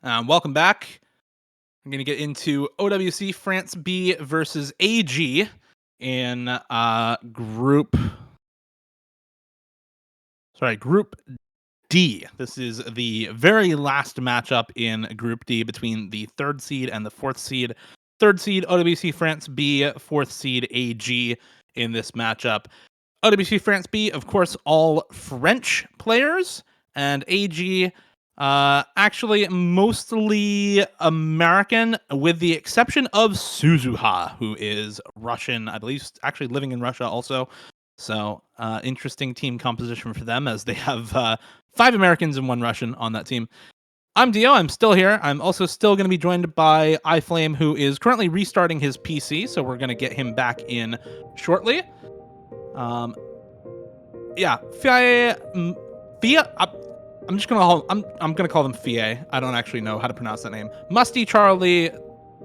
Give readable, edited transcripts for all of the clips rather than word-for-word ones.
Welcome back. I'm going to get into OWC France B versus AG in Group D. This is the very last matchup in Group D between the 3rd seed and the 4th seed. 3rd seed OWC France B, 4th seed AG in this matchup. OWC France B, of course, all French players, and AG actually mostly American, with the exception of Suzuha, who is Russian, I believe, actually living in Russia also. So interesting team composition for them, as they have 5 Americans and 1 Russian on that team. I'm Dio. I'm still here. I'm also still going to be joined by iFlame, who is currently restarting his PC, so we're going to get him back in shortly. Yeah, Fia. I'm just gonna I'm gonna call them Fie. I don't actually know how to pronounce that name. Musty, Charlie,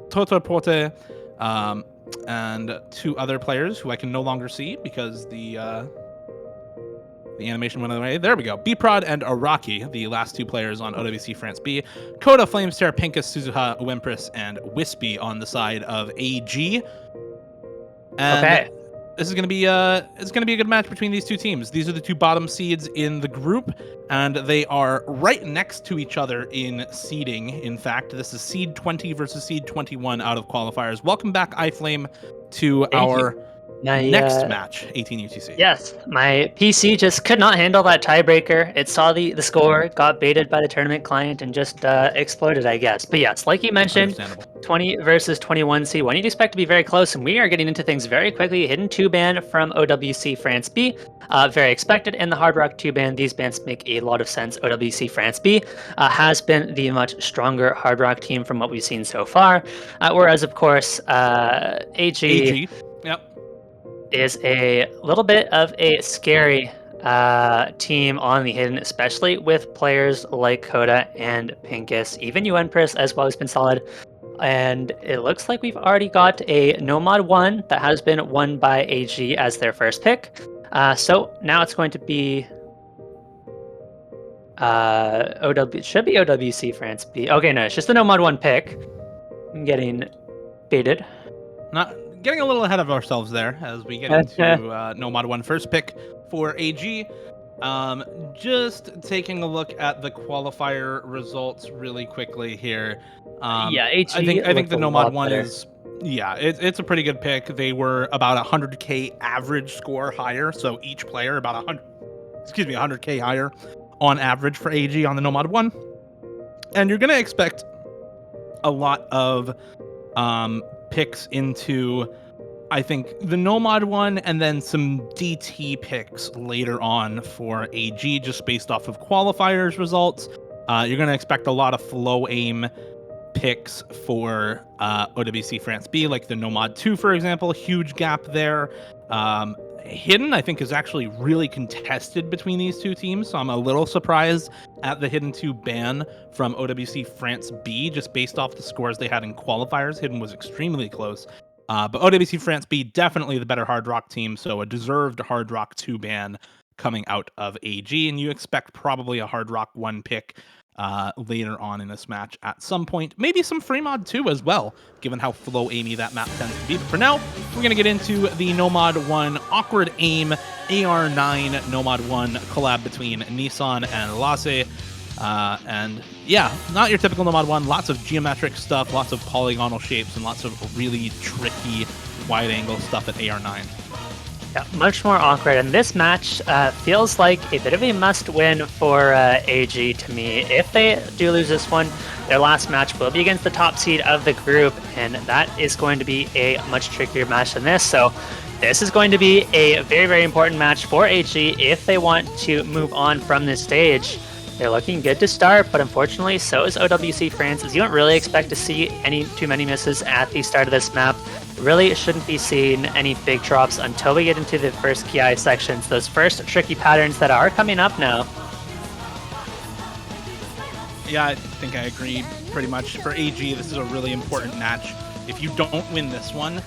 Toto Porte, and 2 other players who I can no longer see because the animation went away. There we go. Bprod and Araki, the last 2 players on OWC France B. Koda, Flamester, Pinkus, Suzuha, Wempress, and Wispy on the side of AG. And okay. This is going to be it's going to be a good match between these 2 teams. These are the 2 bottom seeds in the group, and they are right next to each other in seeding. In fact, this is seed 20 versus seed 21 out of qualifiers. Welcome back, iFlame, to our next match, 18 UTC. Yes, my PC just could not handle that tiebreaker. It saw the score, got baited by the tournament client, and just exploded, I guess. But yes, like you mentioned, 20 versus 21 C1. You'd expect to be very close, and we are getting into things very quickly. Hidden 2 ban from OWC France B. Very expected. In the Hard Rock 2 ban, these bans make a lot of sense. OWC France B has been the much stronger Hard Rock team from what we've seen so far. Whereas, of course, AG. Yep. Is a little bit of a scary team on the hidden, especially with players like Koda and Pinkus. Even Wempress as well has been solid. And it looks like we've already got a Nomad 1 that has been won by AG as their first pick. So now it's going to be it should be OWC France B. Okay, no, it's just the Nomad 1 pick. I'm getting baited. Not getting a little ahead of ourselves there as we get into Nomad 1 first pick for AG. Just taking a look at the qualifier results really quickly here. AG I think the Nomad 1 is, it's a pretty good pick. They were about 100k average score higher, so each player about 100k higher on average for AG on the Nomad 1. And you're going to expect a lot of picks into, I think, the Nomad 1 and then some DT picks later on for AG, just based off of qualifiers results. You're going to expect a lot of flow aim picks for OWC France B, like the Nomad 2, for example. Huge gap there. Hidden, I think, is actually really contested between these 2 teams, so I'm a little surprised at the Hidden 2 ban from OWC France B, just based off the scores they had in qualifiers. Hidden was extremely close. But OWC France B, definitely the better Hard Rock team, so a deserved Hard Rock 2 ban coming out of AG, and you expect probably a Hard Rock 1 pick later on in this match at some point. Maybe some free mod 2 as well, given how flow aimy that map tends to be. But for now, we're going to get into the Nomad 1 Awkward Aim AR9 Nomad 1 collab between Nissan and Lasse. And yeah, not your typical Nomad 1. Lots of geometric stuff, lots of polygonal shapes, and lots of really tricky wide angle stuff at AR9. Yeah, much more awkward, and this match feels like a bit of a must-win for AG to me. If they do lose this one, their last match will be against the top seed of the group, and that is going to be a much trickier match than this. So this is going to be a very, very important match for AG if they want to move on from this stage. They're looking good to start, but unfortunately, so is OWC France. As you don't really expect to see too many misses at the start of this map. Really shouldn't be seeing any big drops until we get into the first PI sections, those first tricky patterns that are coming up now. Yeah, I think I agree pretty much. For AG, this is a really important match. If you don't win this one,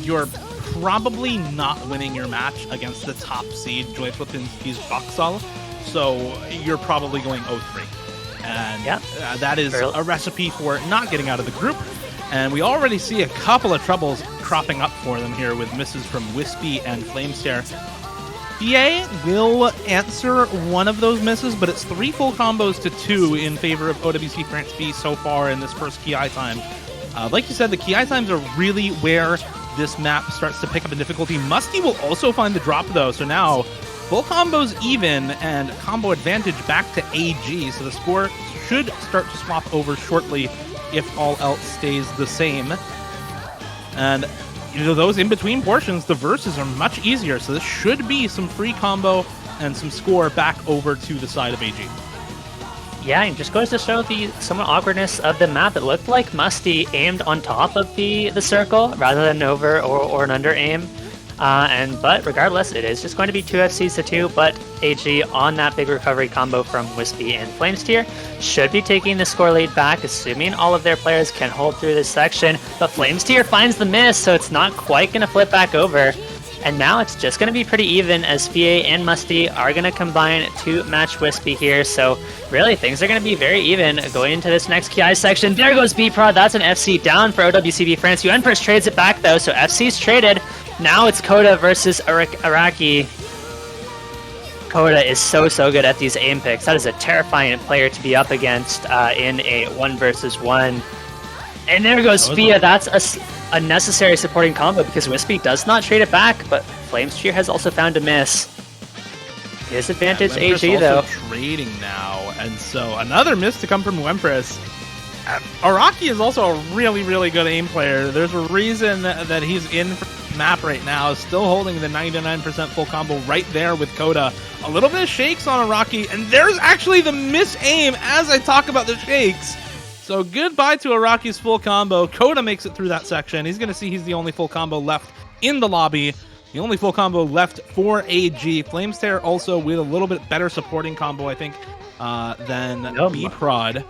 you're probably not winning your match against the top seed, Joyfulton's Vaxal. So you're probably going 0-3. And Yeah. that is a recipe for not getting out of the group. And we already see a couple of troubles cropping up for them here with misses from Wispy and Flamestare. PA will answer one of those misses, but it's 3 full combos to 2 in favor of OWC France B so far in this first Ki time. Like you said, the Ki times are really where this map starts to pick up in difficulty. Musty will also find the drop, though, so now full combos even and combo advantage back to AG, so the score should start to swap over shortly if all else stays the same. And those in-between portions, the verses are much easier, so this should be some free combo and some score back over to the side of AG. Yeah, it just goes to show the somewhat awkwardness of the map. It looked like Musty aimed on top of the circle rather than over or an under aim. But regardless, it is just going to be 2 FCs to 2, but AG on that big recovery combo from Wispy and Flamesteer should be taking the score lead back, assuming all of their players can hold through this section. But Flamesteer finds the miss, so it's not quite going to flip back over. And now it's just going to be pretty even as FA and Musty are going to combine to match Wispy here. So really, things are going to be very even going into this next Ki section. There goes B-Prod. That's an FC down for OWCB France. UNPers trades it back, though, so FC's traded. Now it's Coda versus Araki. Coda is so good at these aim picks. That is a terrifying player to be up against in a 1 versus 1. And there goes Fia. That's a necessary supporting combo because Wispy does not trade it back, but Flamesteer has also found a miss. Disadvantage AG though. Trading now, and so another miss to come from Wempress. Araki is also a really good aim player. There's a reason that he's in the map right now, still holding the 99% full combo right there with Coda. A little bit of shakes on Araki, and there's actually the miss aim as I talk about the shakes. So goodbye to Araki's full combo. Coda makes it through that section. He's going to see he's the only full combo left in the lobby. The only full combo left for AG. Flamestare also with a little bit better supporting combo, I think, than B-Prod.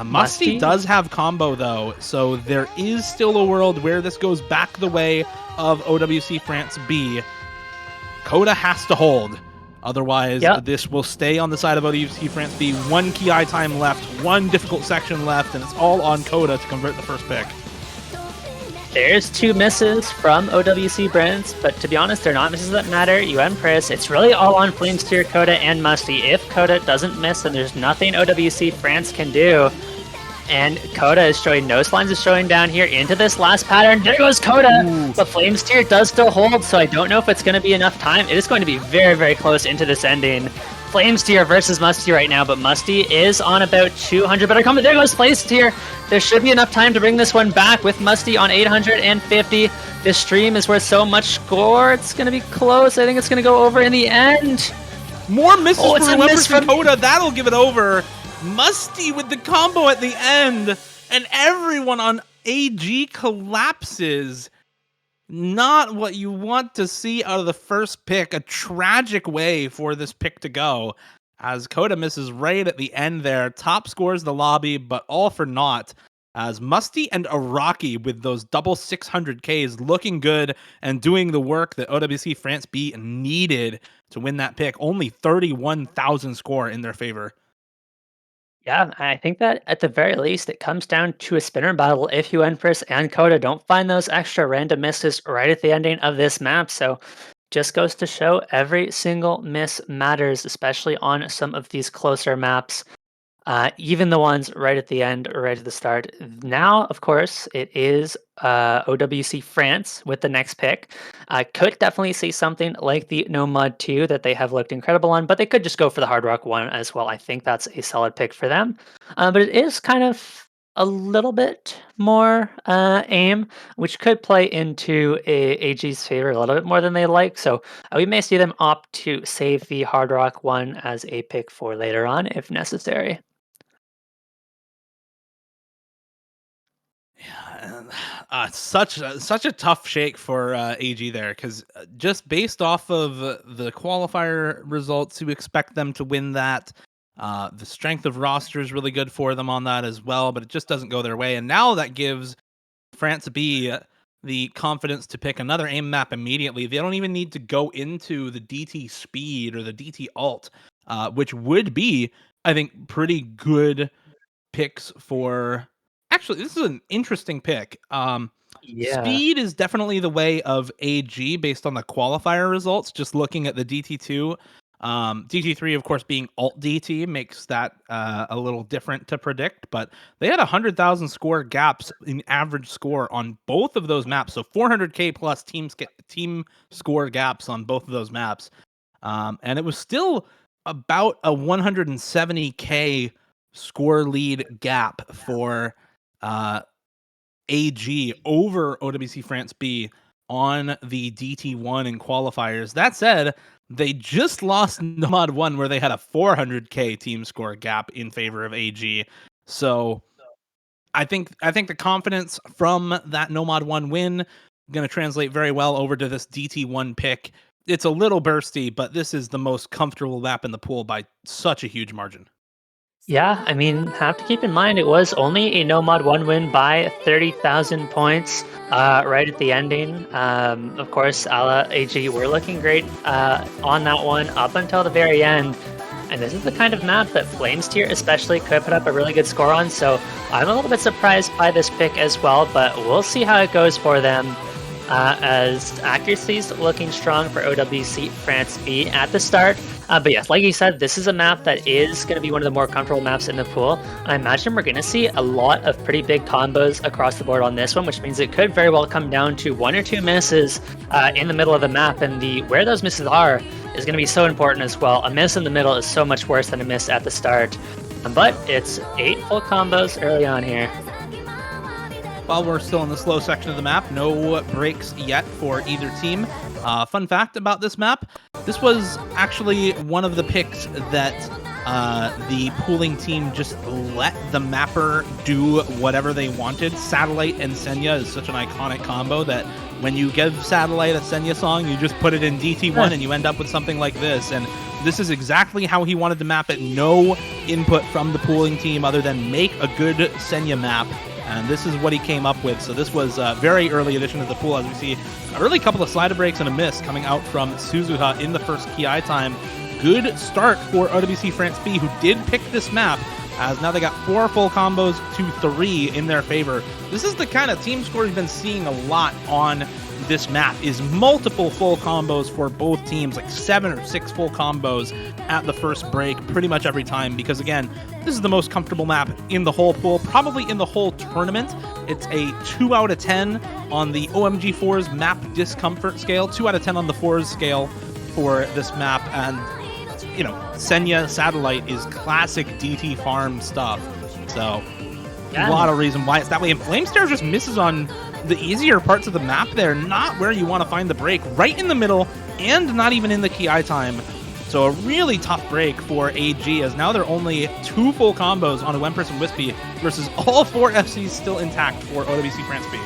Musty does have combo, though, so there is still a world where this goes back the way of OWC France B. Coda has to hold. Otherwise, this will stay on the side of OWC France B. 1 Ki time left, 1 difficult section left, and it's all on Coda to convert the first pick. There's 2 misses from OWC Brands, but to be honest, they're not misses that matter. UNPers, it's really all on Flamesteer, Coda, and Musty. If Coda doesn't miss, then there's nothing OWC France can do. And Coda is showing no signs of slowing down here into this last pattern. There goes Coda! Ooh. But Flamesteer does still hold, so I don't know if it's going to be enough time. It is going to be very close into this ending. Flamesteer versus Musty right now, but Musty is on about 200 better combo. There goes Flamesteer. There should be enough time to bring this one back with Musty on 850. This stream is worth so much score. It's going to be close. I think it's going to go over in the end. More misses from Coda. That'll give it over. Musty with the combo at the end, and everyone on AG collapses. Not what you want to see out of the first pick. A tragic way for this pick to go, as Coda misses right at the end there. Top scores the lobby, but all for naught, as Musty and Araki with those double 600Ks looking good and doing the work that OWC France B needed to win that pick. Only 31,000 score in their favor. Yeah, I think that at the very least, it comes down to a spinner battle if UNPers and Coda don't find those extra random misses right at the ending of this map. So just goes to show every single miss matters, especially on some of these closer maps. Even the ones right at the end or right at the start. Now, of course, it is OWC France with the next pick. Could definitely see something like the No Mud 2 that they have looked incredible on, but they could just go for the Hard Rock 1 as well. I think that's a solid pick for them. But it is kind of a little bit more aim, which could play into AG's favor a little bit more than they like. So we may see them opt to save the Hard Rock 1 as a pick for later on if necessary. Such a tough shake for AG there, because just based off of the qualifier results, you expect them to win that. The strength of roster is really good for them on that as well, but it just doesn't go their way. And now that gives France B the confidence to pick another aim map immediately. They don't even need to go into the DT speed or the DT alt, which would be I think, pretty good picks for. Actually, this is an interesting pick. Yeah. Speed is definitely the way of AG based on the qualifier results. Just looking at the DT2, DT3, of course, being alt DT makes that a little different to predict. But they had 100,000 score gaps in average score on both of those maps, so 400k plus team score gaps on both of those maps, and it was still about a 170k score lead gap for AG over OWC France B on the DT1 in qualifiers. That said, they just lost Nomad 1 where they had a 400k team score gap in favor of AG. So I think the confidence from that Nomad 1 win going to translate very well over to this DT1 pick. It's a little bursty, but this is the most comfortable map in the pool by such a huge margin. Yeah, I mean, have to keep in mind it was only a no mod 1 win by 30,000 points right at the ending. Of course, Ala AG were looking great on that one up until the very end. And this is the kind of map that Flames tier especially could put up a really good score on. So I'm a little bit surprised by this pick as well, but we'll see how it goes for them. As accuracy's looking strong for OWC France B at the start. But yes, like you said, this is a map that is going to be one of the more comfortable maps in the pool. I imagine we're going to see a lot of pretty big combos across the board on this one, which means it could very well come down to 1 or 2 misses in the middle of the map, and where those misses are is going to be so important as well. A miss in the middle is so much worse than a miss at the start. But it's 8 full combos early on here. While we're still in the slow section of the map, no breaks yet for either team. Fun fact about this map, this was actually one of the picks that the pooling team just let the mapper do whatever they wanted. Satellite and Senya is such an iconic combo that when you give Satellite a Senya song, you just put it in DT1 and you end up with something like this. And this is exactly how he wanted to map it. No input from the pooling team other than make a good Senya map. And this is what he came up with. So this was a very early addition to the pool, as we see a really couple of slider breaks and a miss coming out from Suzuha in the first Ki time. Good start for OWC France B, who did pick this map, as now they got 4 full combos to 3 in their favor. This is the kind of team score we've been seeing a lot on this map, is multiple full combos for both teams, like 7 or 6 full combos at the first break pretty much every time, because again, this is the most comfortable map in the whole pool, probably in the whole tournament. It's a 2 out of 10 on the OMG4's map discomfort scale, 2 out of 10 on the 4's scale for this map. And you know, Senya Satellite is classic DT farm stuff, so a lot of reason why it's that way. And Flamestar just misses on the easier parts of the map there, not where you want to find the break, right in the middle, and not even in the Ki time. So a really tough break for AG, as now they're only 2 full combos on a Empress and Wispy versus all 4 FCs still intact for OWC France B.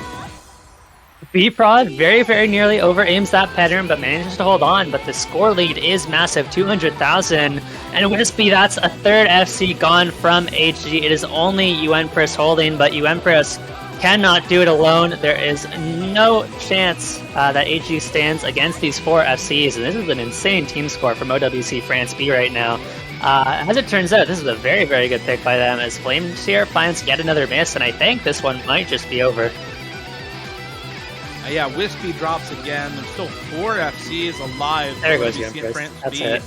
B-Prod very, very nearly over-aims that pattern, but manages to hold on. But the score lead is massive, 200,000. And Wispy, that's a 3rd FC gone from AG. It is only Empress holding, but Empress cannot do it alone. There is no chance that AG stands against these 4 FCs, and this is an insane team score from OWC France B right now. As it turns out, this is a very, very good pick by them, as Flames here finds yet another miss, and I think this one might just be over. Yeah, Wispy drops again. There's still 4 FCs alive. There goes Empress. That's it.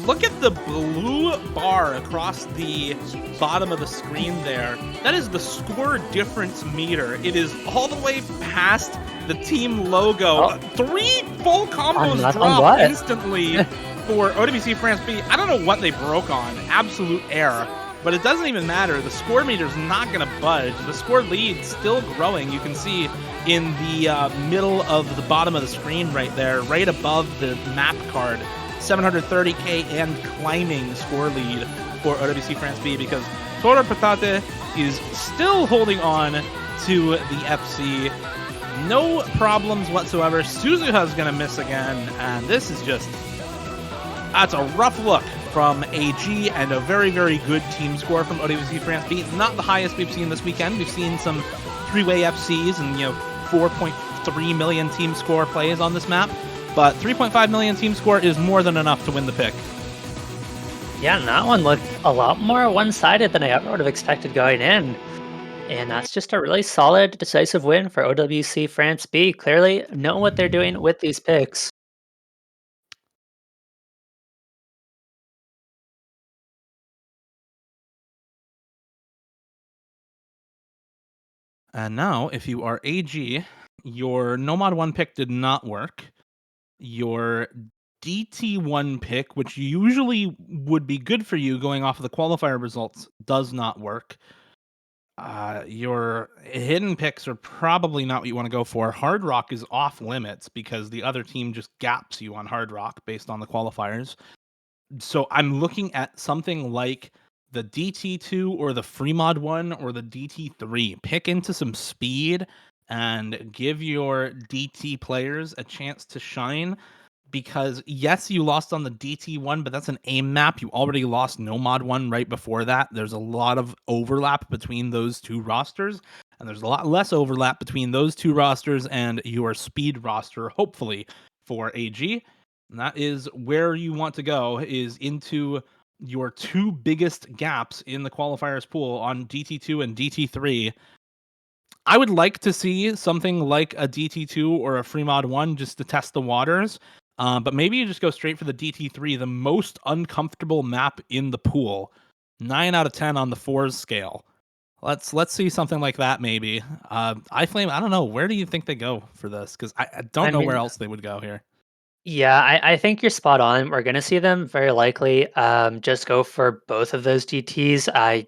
Look at the blue bar across the bottom of the screen there. That is the score difference meter. It is all the way past the team logo. 3 full combos drop instantly for OWC France B. I don't know what they broke on. Absolute error. But it doesn't even matter. The score meter's not going to budge. The score lead's still growing. You can see in the middle of the bottom of the screen right there, right above the map card, 730k and climbing score lead for OWC France B, because Tora Patate is still holding on to the FC. No problems whatsoever. Suzuha's going to miss again, and this is just... that's a rough look from AG, and a very, very good team score from OWC France B. Not the highest we've seen this weekend. We've seen some 3-way FCs and, 4.3 million team score plays on this map, but 3.5 million team score is more than enough to win the pick. Yeah, and that one looked a lot more one-sided than I ever would have expected going in. And that's just a really solid, decisive win for OWC France B. Clearly know what they're doing with these picks. And now, if you are AG, your Nomad 1 pick did not work. Your DT1 pick, which usually would be good for you going off of the qualifier results, does not work. Your hidden picks are probably not what you want to go for. Hard Rock is off limits because the other team just gaps you on Hard Rock based on the qualifiers. So I'm looking at something like the DT2 or the free mod 1 or the DT3. Pick into some speed and give your DT players a chance to shine, because yes, you lost on the DT1, but that's an aim map. You already lost Nomad 1 right before that. There's a lot of overlap between those two rosters, and there's a lot less overlap between those two rosters and your speed roster, hopefully, for AG. And that is where you want to go, is into your two biggest gaps in the qualifiers pool on DT2 and DT3. I would like to see something like a DT2 or a Fremod 1 just to test the waters. But maybe you just go straight for the DT3, the most uncomfortable map in the pool. 9 out of 10 on the 4s scale. Let's see something like that maybe. iFlame, I don't know. Where do you think they go for this? Because I don't I know where mean, else they would go here. yeah, I think you're spot on. We're going to see them very likely just go for both of those DTs.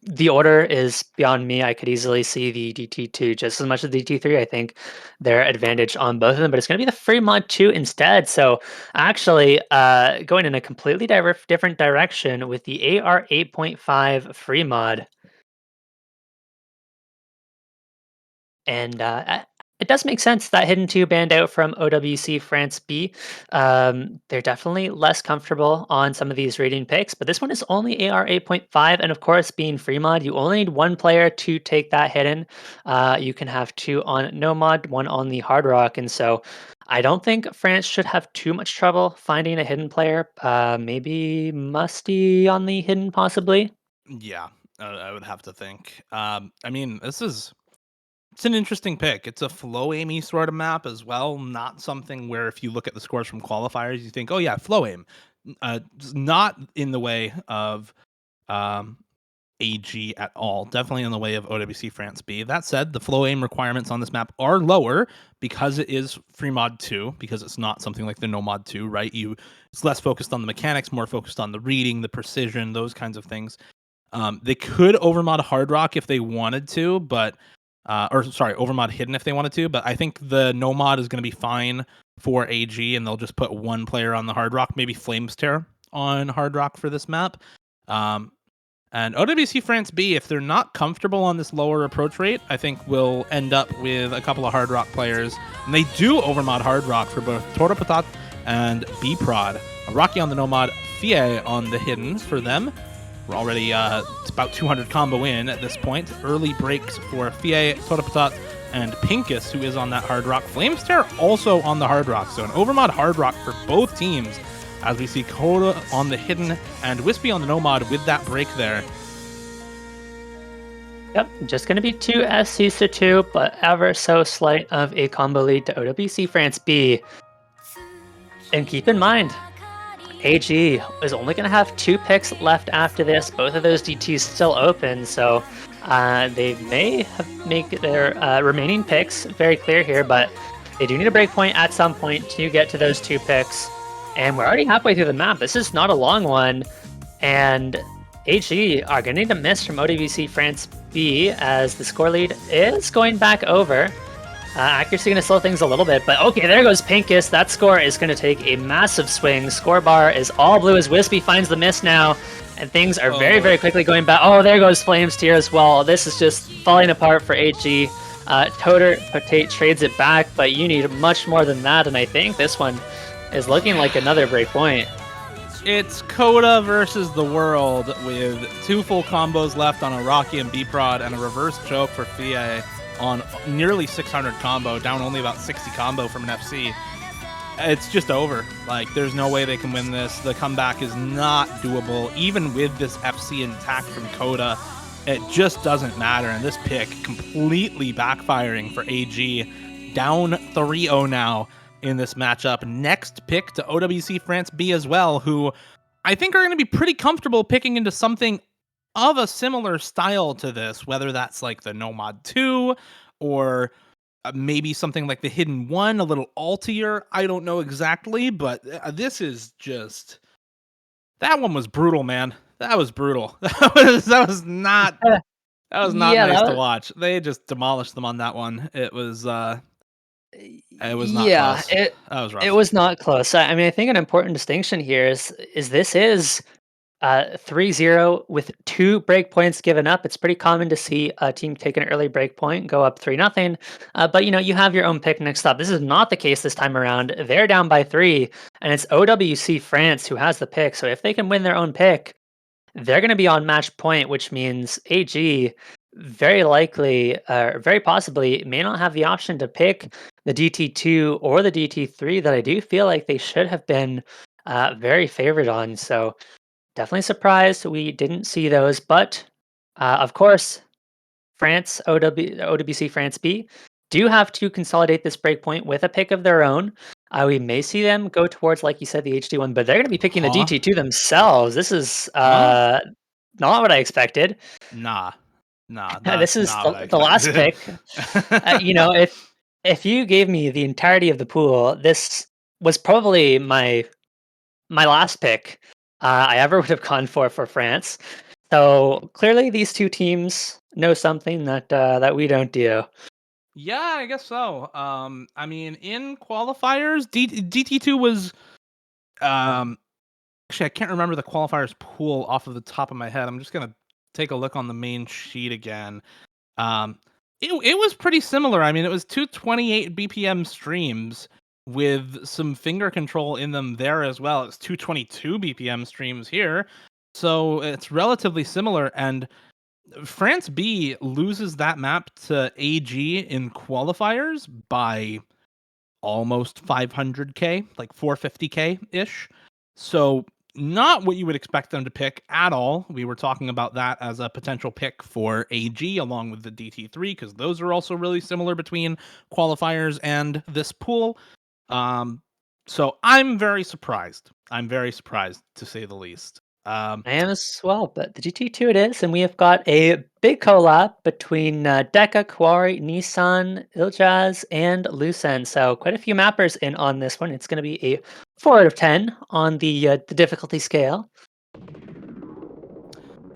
The order is beyond me. I could easily see the DT2 just as much as DT3. I think their advantage on both of them, but it's going to be the Fremont 2 instead. So actually, going in a completely different direction with the AR 8.5 Fremont. And it does make sense that Hidden 2 banned out from OWC France B. They're definitely less comfortable on some of these rating picks, but this one is only AR 8.5. And of course, being free mod, you only need one player to take that hidden. You can have two on no mod, one on the hard rock. And so I don't think France should have too much trouble finding a hidden player. Maybe Musty on the hidden, possibly. Yeah, I would have to think. I mean, it's an interesting pick. It's a flow aimy sort of map as well, not something where if you look at the scores from qualifiers, you think, oh yeah, flow aim. Not in the way of um, AG at all. Definitely in the way of OWC France B. That said, the flow aim requirements on this map are lower because it is free mod 2, because it's not something like the no mod 2, right? It's less focused on the mechanics, more focused on the reading, the precision, those kinds of things. They could overmod Hard Rock if they wanted to, but or sorry, overmod Hidden if they wanted to, but I think the no mod is going to be fine for AG, and they'll just put one player on the Hard Rock, maybe Flames Tear on Hard Rock for this map. And OWC France B, if they're not comfortable on this lower approach rate, I think we'll end up with a couple of Hard Rock players. And they do overmod Hard Rock for both Tora Patat and B-Prod. Rocky on the Nomad, Fie on the Hidden for them. We're already it's about 200 combo in at this point. Early breaks for Fie, Tora Patat, and Pinkus, who is on that Hard Rock. Flamester also on the Hard Rock. So an overmod Hard Rock for both teams, as we see Coda on the Hidden and Wispy on the Nomad with that break there. Yep, just going to be two SCs to 2, but ever so slight of a combo lead to OWC France B. And keep in mind, AG is only going to have 2 picks left after this. Both of those DTs still open, so they may make their remaining picks very clear here, but they do need a breakpoint at some point to get to those 2 picks. And we're already halfway through the map. This is not a long one, and AG are going to need a miss from OWC France B as the score lead is going back over. Accuracy going to slow things a little bit, but okay, there goes Pinkus. That score is going to take a massive swing. Score bar is all blue as Wispy finds the miss now, and things are very, very quickly going back. Oh, there goes Flames Tier as well. This is just falling apart for AG. Toter Potate trades it back, but you need much more than that, and I think this one is looking like another breakpoint. It's Coda versus the world with 2 full combos left on a Rocky and B-Prod and a reverse choke for Fie on nearly 600 combo, down only about 60 combo from an FC. it's just over. Like, there's no way they can win this. The comeback is not doable, even with this FC intact from Coda. It just doesn't matter, and this pick completely backfiring for AG. Down 3-0 now in this matchup. Next pick to OWC France B as well, who I think are going to be pretty comfortable picking into something of a similar style to this, whether that's like the Nomad 2 or maybe something like the Hidden 1, a little altier. I don't know exactly, but this is just... That one was brutal, man. That was brutal. That was not nice to watch. They just demolished them on that one. It was not yeah, close. That was rough. It was not close. I mean, I think an important distinction here is this is 3-0 with 2 breakpoints given up. It's pretty common to see a team take an early breakpoint, go up 3-0. But you have your own pick next up. This is not the case this time around. They're down by 3, and it's OWC France who has the pick. So if they can win their own pick, they're going to be on match point, which means AG very likely, very possibly, may not have the option to pick the DT2 or the DT3 that I do feel like they should have been very favored on. So definitely surprised we didn't see those. But of course, France, OWC France B, do have to consolidate this breakpoint with a pick of their own. We may see them go towards, like you said, the HD one, but they're going to be picking the DT2 themselves. This is not what I expected. Nah. This is the last pick. If you gave me the entirety of the pool, this was probably my last pick I ever would have gone for France. So clearly, these two teams know something that we don't do. Yeah, I guess so. I mean, in qualifiers, DT2 was actually, I can't remember the qualifiers pool off of the top of my head. I'm just gonna take a look on the main sheet again. It was pretty similar. I mean, it was 228 BPM streams with some finger control in them there as well. It's 222 BPM streams here, so it's relatively similar. And France B loses that map to AG in qualifiers by almost 500k, like 450k ish. So not what you would expect them to pick at all. We were talking about that as a potential pick for AG along with the DT3, because those are also really similar between qualifiers and this pool. So I'm very surprised. To say the least. I am as well, but the GT2 it is, and we have got a big collab between Deca, Quarry, Nissan, Iljaz, and Lucen. So quite a few mappers in on this one. It's going to be a 4 out of 10 on the difficulty scale.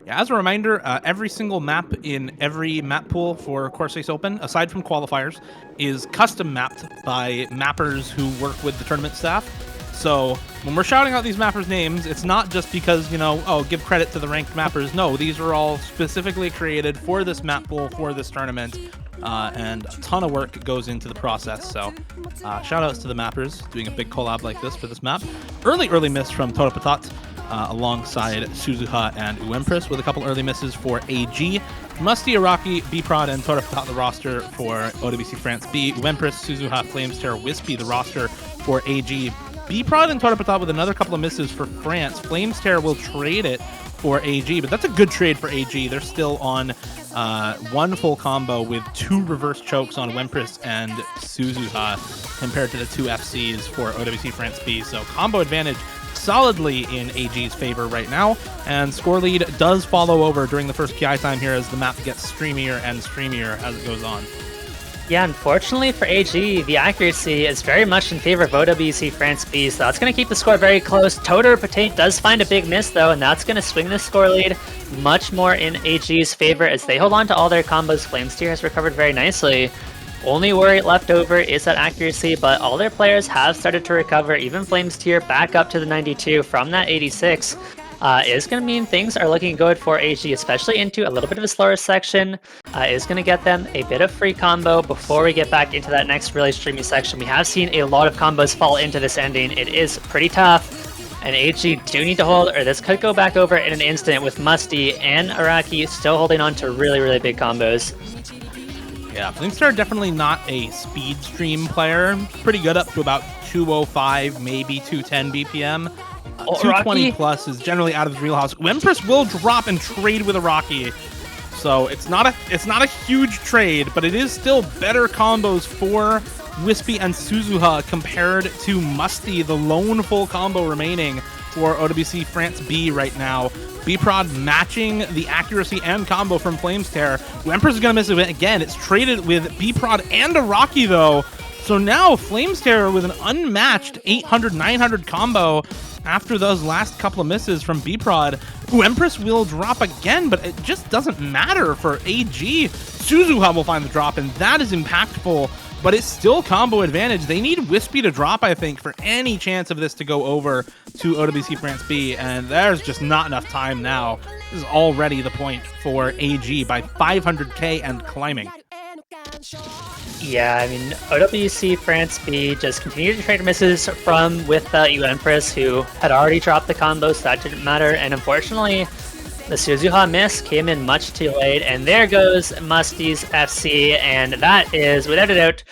Yeah, as a reminder, every single map in every map pool for Corsace Open, aside from qualifiers, is custom mapped by mappers who work with the tournament staff. So when we're shouting out these mappers' names, it's not just because, give credit to the ranked mappers. No, these are all specifically created for this map pool, for this tournament, and a ton of work goes into the process. So shout outs to the mappers doing a big collab like this for this map. Early miss from Tora Patat alongside Suzuha and Uempress, with a couple early misses for AG. Musty, Iraqi, B-Prod, and Tora Patat the roster for OWC France B. Uempress, Suzuha, Flames Terror, Wispy the roster for AG. B-Prod and Tora Patat with another couple of misses for France. Flames Terror will trade it for AG, but that's a good trade for AG. They're still on one full combo with 2 reverse chokes on Wempress and Suzuha compared to the 2 FCs for OWC France B. So combo advantage solidly in AG's favor right now, and score lead does follow over during the first PI time here as the map gets streamier and streamier as it goes on. Yeah, unfortunately for AG, the accuracy is very much in favor of OWC France B, so that's going to keep the score very close. Toter Patate does find a big miss, though, and that's going to swing the score lead much more in AG's favor as they hold on to all their combos. Flamesteer has recovered very nicely. Only worry left over is that accuracy, but all their players have started to recover. Even Flamesteer back up to the 92 from that 86. Is going to mean things are looking good for AG, especially into a little bit of a slower section. Is going to get them a bit of free combo before we get back into that next really streamy section. We have seen a lot of combos fall into this ending. It is pretty tough, and AG do need to hold, or this could go back over in an instant with Musty and Iraqi still holding on to really big combos. Yeah, Flamestar definitely not a speed stream player. Pretty good up to about 205, maybe 210 BPM. Oh, 220 Rocky? plus is generally out of his wheelhouse. Empress will drop and trade with a Rocky. So it's not a huge trade, but it is still better combos for Wispy and Suzuha compared to Musty, the lone full combo remaining for OWC France B right now. B-Prod matching the accuracy and combo from Flames Tear. Empress is going to miss it again. It's traded with B-Prod and a Rocky, though. So now Flames Tear with an unmatched 800, 900 combo after those last couple of misses from B-Prod. Empress will drop again, but it just doesn't matter for AG. Suzuha will find the drop, and that is impactful, but it's still combo advantage. They need Wispy to drop, I think, for any chance of this to go over to OWC France B, and there's just not enough time now. This is already the point for AG by 500k and climbing. Yeah, I mean, OWC France B just continued to trade misses from with Empress, who had already dropped the combo, so that didn't matter. And unfortunately, the Suzuha miss came in much too late, and there goes Musty's FC, and that is, without a doubt,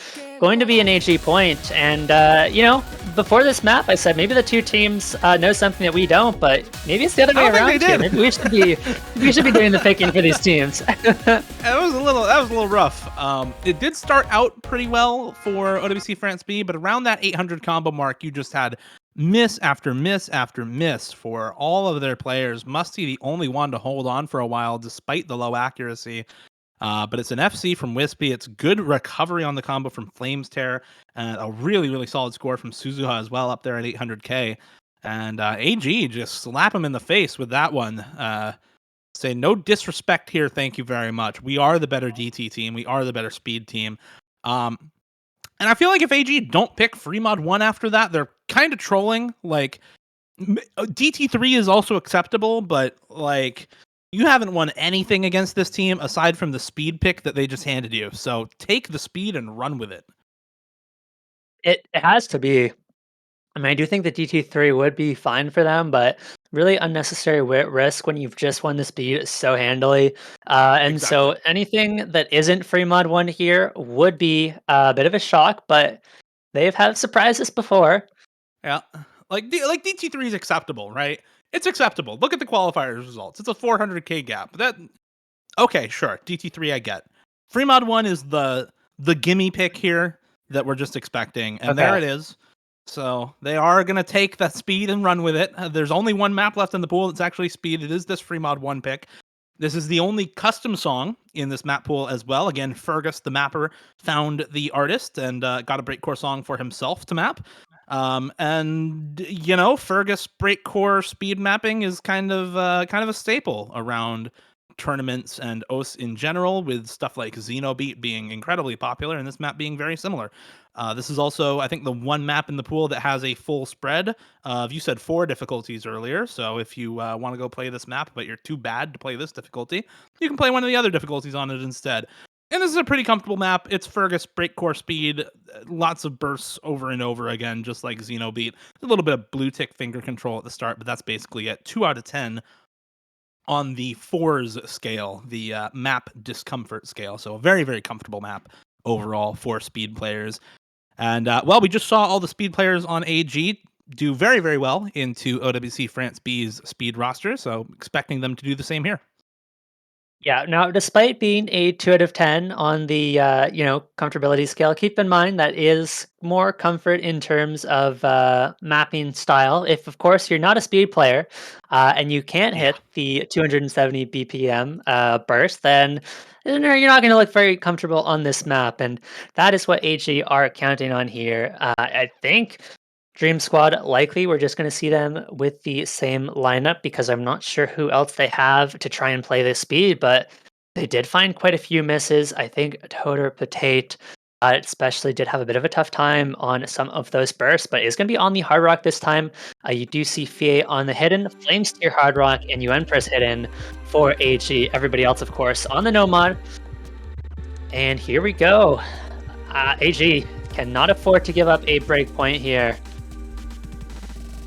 going to be an AG point. And, you know, before this map, I said maybe the two teams know something that we don't, but maybe it's the other way around here. Maybe we should be doing the picking for these teams. That was a little rough. It did start out pretty well for OWC France B, but around that 800 combo mark, you just had miss after miss after miss for all of their players. Musty the only one to hold on for a while despite the low accuracy. But it's an FC from Wispy. It's good recovery on the combo from Flames Tear, and a really, really solid score from Suzuha as well, up there at 800k. And AG just slap him in the face with that one. Say no disrespect here, thank you very much. We are the better DT team. We are the better speed team. And I feel like if AG don't pick free mod 1 after that, they're kind of trolling. Like, DT3 is also acceptable, but like, you haven't won anything against this team aside from the speed pick that they just handed you. So take the speed and run with it. It has to be. I mean, I do think the DT3 would be fine for them, but really unnecessary risk when you've just won the speed so handily. And Exactly. so anything that isn't free mod 1 here would be a bit of a shock, but they've had surprises before. Yeah. Like DT3 is acceptable, right? It's acceptable. Look at the qualifiers results. It's a 400k gap. Okay, sure. DT3 I get. Free mod 1 is the gimme pick here that we're just expecting, and there it is. So they are going to take that speed and run with it. There's only one map left in the pool that's actually speed. It is this free mod 1 pick. This is the only custom song in this map pool as well. Again, Fergus, the mapper, found the artist and got a breakcore song for himself to map. And you know, Fergus breakcore speed mapping is kind of a staple around tournaments and OS in general, with stuff like Xenobeat being incredibly popular and this map being very similar. This is also, I think, the one map in the pool that has a full spread of, you said 4 difficulties earlier, so if you want to go play this map but you're too bad to play this difficulty, you can play one of the other difficulties on it instead. And this is a pretty comfortable map. It's Fergus breakcore speed, lots of bursts over and over again, just like Xenobeat. A little bit of blue tick finger control at the start, but that's basically it. 2 out of 10 on the 4s scale, the map discomfort scale. So a very, very comfortable map overall for speed players. And well, we just saw all the speed players on AG do very, very well into OWC France B's speed roster. So expecting them to do the same here. Yeah, now despite being a 2 out of 10 on the comfortability scale, keep in mind that is more comfort in terms of mapping style. If of course you're not a speed player and you can't hit the 270 BPM burst, then you're not going to look very comfortable on this map, and that is what AG are counting on here. I think Dream Squad, likely we're just going to see them with the same lineup because I'm not sure who else they have to try and play this speed, but they did find quite a few misses. I think Toter Potate especially did have a bit of a tough time on some of those bursts, but is going to be on the Hard Rock this time. You do see Fie on the hidden, Flamesteer Hard Rock, and Empress hidden for AG. Everybody else, of course, on the no mod. And here we go. AG cannot afford to give up a breakpoint here.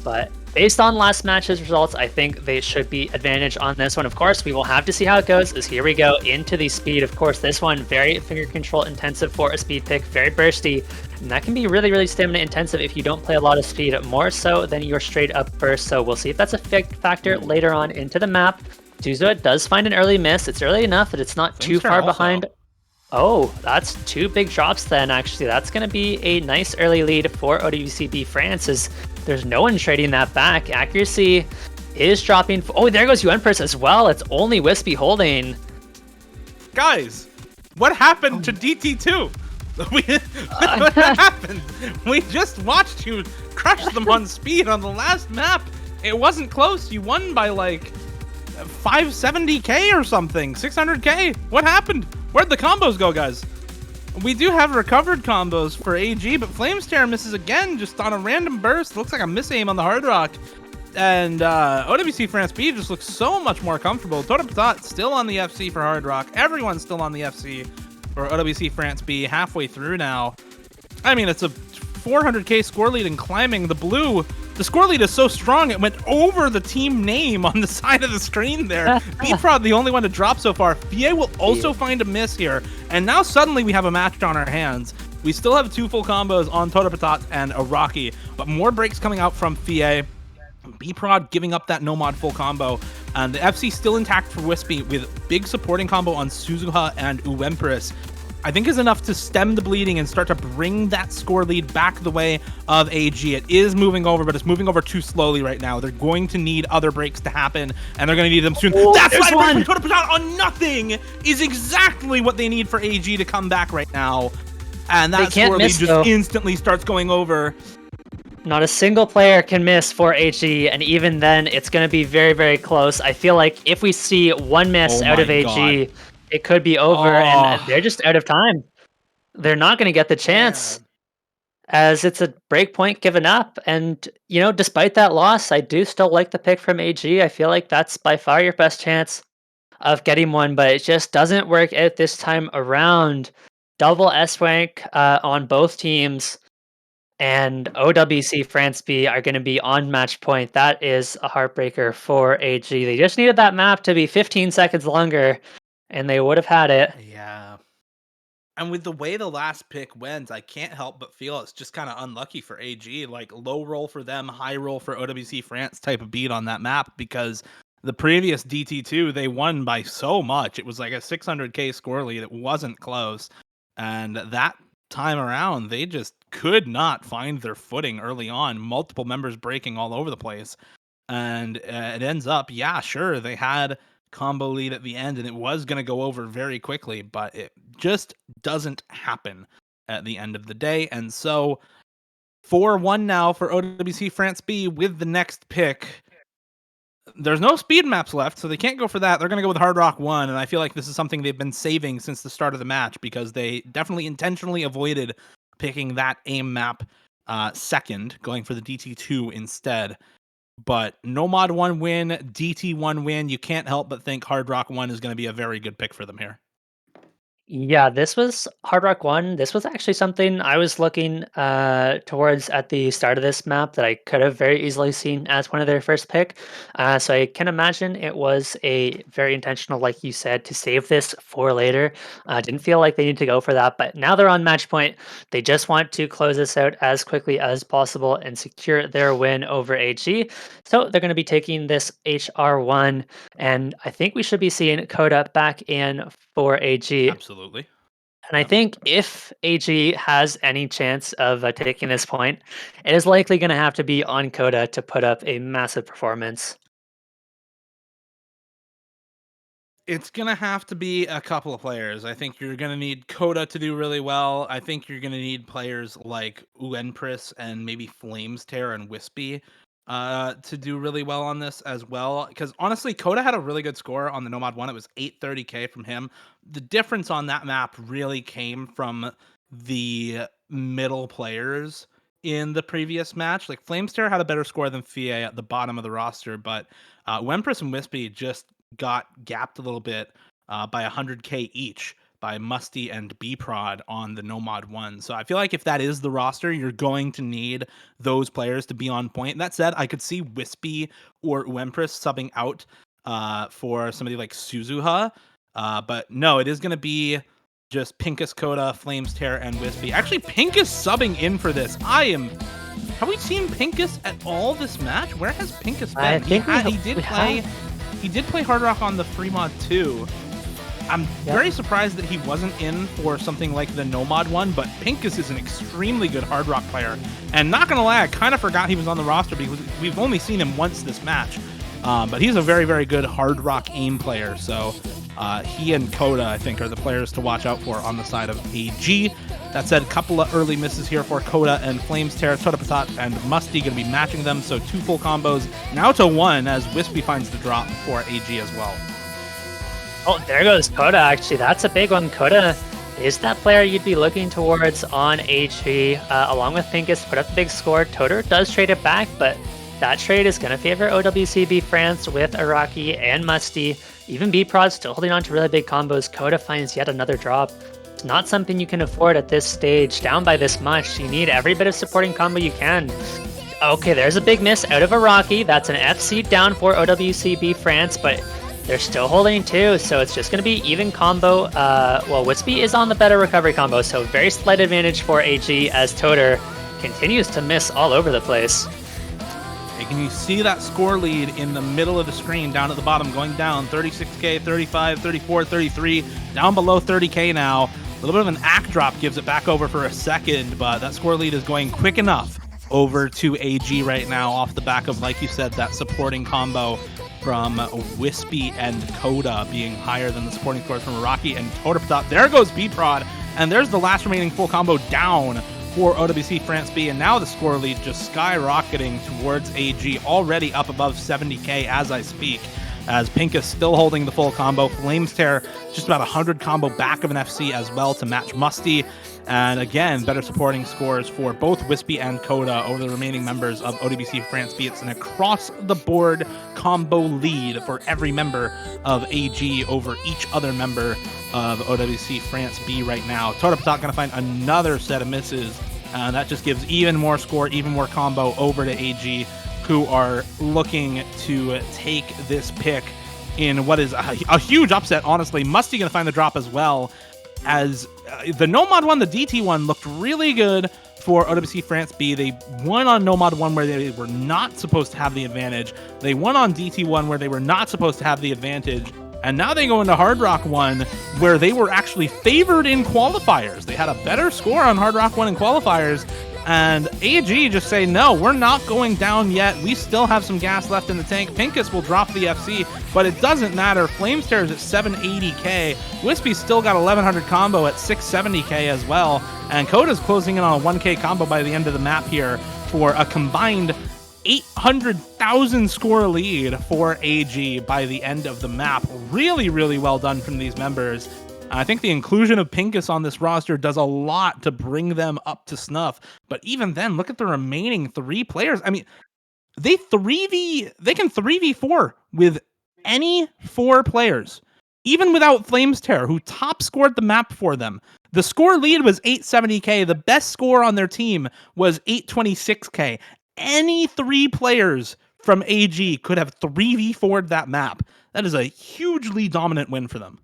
But Based on last match's results, I think they should be advantage on this one. Of course, we will have to see how it goes, as here we go into the speed. Of course, this one, very finger control intensive for a speed pick, very bursty. And that can be really, really stamina intensive if you don't play a lot of speed, more so than your straight up burst. So we'll see if that's a factor later on into the map. Tuzo does find an early miss. It's early enough that it's not too far behind. Oh, that's 2 big drops then, actually. That's going to be a nice early lead for OWCB France, as there's no one trading that back. Accuracy is dropping. Oh, there goes UNPers as well. It's only Wispy holding. Guys, what happened to DT2? What happened? We just watched you crush them on speed on the last map. It wasn't close. You won by like 570k or something, 600k. What happened? Where'd the combos go, guys? We do have recovered combos for AG, but Flamestare misses again, just on a random burst. Looks like a miss aim on the Hard Rock. And OWC France B just looks so much more comfortable. Tota Patat still on the FC for Hard Rock. Everyone's still on the FC for OWC France B halfway through now. I mean, it's a 400k score lead and climbing. The blue, the score lead is so strong, it went over the team name on the side of the screen there. Bprod, the only one to drop so far. FIE will also find a miss here. And now suddenly we have a match on our hands. We still have 2 full combos on Tota Patat and a Rocky, but more breaks coming out from FIE. Bprod giving up that no mod full combo. And the FC still intact for Wispy with big supporting combo on Suzuha and UNPers. I think is enough to stem the bleeding and start to bring that score lead back the way of AG. It is moving over, but it's moving over too slowly right now. They're going to need other breaks to happen, and they're going to need them soon. That's why one Tota Patat on nothing is exactly what they need for AG to come back right now. And that score lead just instantly starts going over. Not a single player can miss for AG, and even then, it's going to be very, very close. I feel like if we see one miss out of AG, it could be over, and they're just out of time. They're not going to get the chance, as it's a break point given up. And, you know, despite that loss, I do still like the pick from AG. I feel like that's by far your best chance of getting one, but it just doesn't work out this time around. Double S rank on both teams, and OWC France B are going to be on match point. That is a heartbreaker for AG. They just needed that map to be 15 seconds longer, and they would have had it. Yeah. And with the way the last pick went, I can't help but feel it's just kind of unlucky for AG. Like, low roll for them, high roll for OWC France type of beat on that map, because the previous DT2, they won by so much. It was like a 600k score lead. It wasn't close. And that time around, they just could not find their footing early on. Multiple members breaking all over the place. And it ends up, yeah, sure, they had combo lead at the end, and it was going to go over very quickly, but it just doesn't happen at the end of the day. And so 4-1 now for OWC France B with the next pick. There's no speed maps left, so they can't go for that. They're going to go with Hard Rock 1, and I feel like this is something they've been saving since the start of the match, because they definitely intentionally avoided picking that aim map second, going for the DT2 instead. But no mod 1 win, DT 1 win. You can't help but think Hard Rock 1 is going to be a very good pick for them here. Yeah, this was Hard Rock 1. This was actually something I was looking towards at the start of this map that I could have very easily seen as one of their first pick. So I can imagine it was a very intentional, like you said, to save this for later. Didn't feel like they needed to go for that, but now they're on match point. They just want to close this out as quickly as possible and secure their win over AG. So they're going to be taking this HR1, and I think we should be seeing Coda back in for AG. Absolutely. And I think if AG has any chance of taking this point, it is likely going to have to be on Coda to put up a massive performance. It's going to have to be a couple of players. I think you're going to need Coda to do really well. I think you're going to need players like UNPris and maybe Flamestare and Wispy to do really well on this as well. Because honestly, Coda had a really good score on the Nomad 1. It was 830k from him. The difference on that map really came from the middle players in the previous match. Like, Flamestare had a better score than FIE at the bottom of the roster, but UNPris and Wispy just got gapped a little bit by 100k each by Musty and B-Prod on the No Mod 1. So I feel like if that is the roster, you're going to need those players to be on point. That said, I could see Wispy or Uempress subbing out for somebody like Suzuha. But no, it is going to be just Pinkus, Coda, Flames Tear, and Wispy. Actually, Pinkus subbing in for this. Have we seen Pinkus at all this match? Where has Pinkus been? I think He did play Hard Rock on the free mod too. I'm very surprised that he wasn't in for something like the No Mod one, but Pinkus is an extremely good Hard Rock player. And not gonna lie, I kind of forgot he was on the roster because we've only seen him once this match. But he's a very, very good Hard Rock aim player. So he and Coda, I think, are the players to watch out for on the side of AG. That said, a couple of early misses here for Coda and Flames Tear. Totapatat and Musty going to be matching them, so 2 full combos. Now to 1 as Wispy finds the drop for AG as well. Oh, there goes Coda, actually. That's a big one. Coda is that player you'd be looking towards on AG, along with Pinkus. Put up a big score. Toter does trade it back, but that trade is going to favor OWCB France with Araki and Musty. Even B-Prod still holding on to really big combos. Coda finds yet another drop. It's not something you can afford at this stage. Down by this much, you need every bit of supporting combo you can. Okay, there's a big miss out of Araki. That's an FC down for OWCB France, but they're still holding 2, so it's just going to be even combo. Well, Wispy is on the better recovery combo, so very slight advantage for AG as Toter continues to miss all over the place. And can you see that score lead in the middle of the screen down at the bottom going down? 36k, 35, 34, 33, down below 30k now. A little bit of an act drop gives it back over for a second, but that score lead is going quick enough over to AG right now off the back of, like you said, that supporting combo from Wispy and Coda being higher than the supporting scores from Araki and Totapatat. There goes B-Prod, and there's the last remaining full combo down for OWC France B, and now the score lead just skyrocketing towards AG, already up above 70k as I speak, as Pink is still holding the full combo. Flames Tear just about 100 combo back of an FC as well to match Musty, and again, better supporting scores for both Wispy and Coda over the remaining members of OWC France B. It's an across-the-board combo lead for every member of AG over each other member of OWC France B right now. Totapatat going to find another set of misses, and that just gives even more score, even more combo over to AG, who are looking to take this pick in what is a huge upset, honestly. Musty going to find the drop as well, as the No Mod 1, the DT one, looked really good for OWC France B. They won on No Mod 1 where they were not supposed to have the advantage. They won on DT 1 where they were not supposed to have the advantage. And now they go into Hard Rock 1 where they were actually favored in qualifiers. They had a better score on Hard Rock 1 in qualifiers. And AG just say, no, we're not going down yet. We still have some gas left in the tank. Pinkus will drop the FC, but it doesn't matter. Flames Tear is at 780k. Wispy's still got 1100 combo at 670k as well. And Coda's closing in on a 1k combo by the end of the map here for a combined 800,000 score lead for AG by the end of the map. Really, really well done from these members. I think the inclusion of Pinkus on this roster does a lot to bring them up to snuff. But even then, look at the remaining 3 players. I mean, they can 3v4 with any 4 players, even without Flames Tear, who top scored the map for them. The score lead was 870k. The best score on their team was 826k. Any 3 players from AG could have 3v4'd that map. That is a hugely dominant win for them.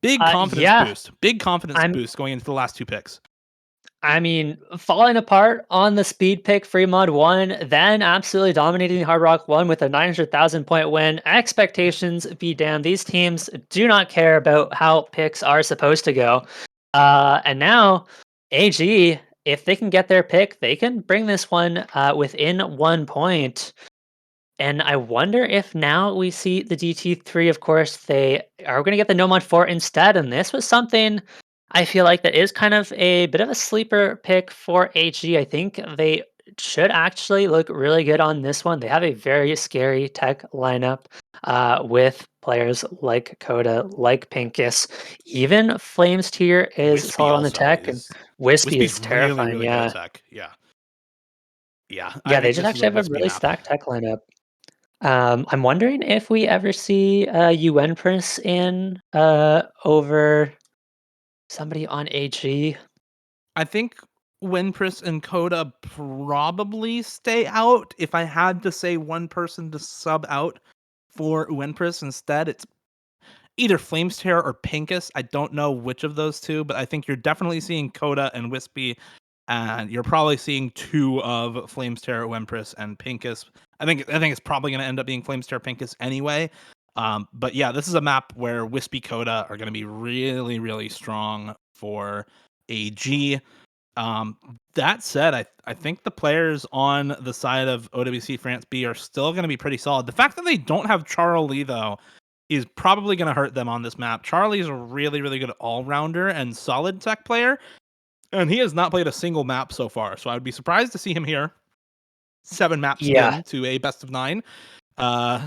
Big confidence boost. Big confidence boost going into the last 2 picks. I mean, falling apart on the speed pick free mod 1, then absolutely dominating Hard Rock 1 with a 900,000 point win. Expectations be damned. These teams do not care about how picks are supposed to go. And now AG, if they can get their pick, they can bring this one within 1 point. And I wonder if now we see the DT3, of course, they are going to get the No Mod 4 instead. And this was something I feel like that is kind of a bit of a sleeper pick for AG. I think they should actually look really good on this one. They have a very scary tech lineup with players like Coda, like Pinkus. Even Flames Tear is solid on the tech, and Wispy is terrifying. Really yeah. Tech. Yeah. They just actually have a really stacked tech lineup. I'm wondering if we ever see UN Prince in over somebody on AG. I think Winpris and Coda probably stay out. If I had to say one person to sub out for Winpris instead, it's either Flamesterror or Pincus. I don't know which of those two, but I think you're definitely seeing Coda and Wispy, and you're probably seeing two of Flamesterror, Wempress, and Pincus. I think it's probably going to end up being Flamesterror, Pincus anyway. But yeah, this is a map where Wispy Coda are going to be really, really strong for AG. That said, I think the players on the side of OWC France B are still going to be pretty solid. The fact that they don't have Charlie though is probably going to hurt them on this map. Charlie is a really, really good all-rounder and solid tech player, and he has not played a single map so far. So I would be surprised to see him here 7 maps Yeah. into a best of 9.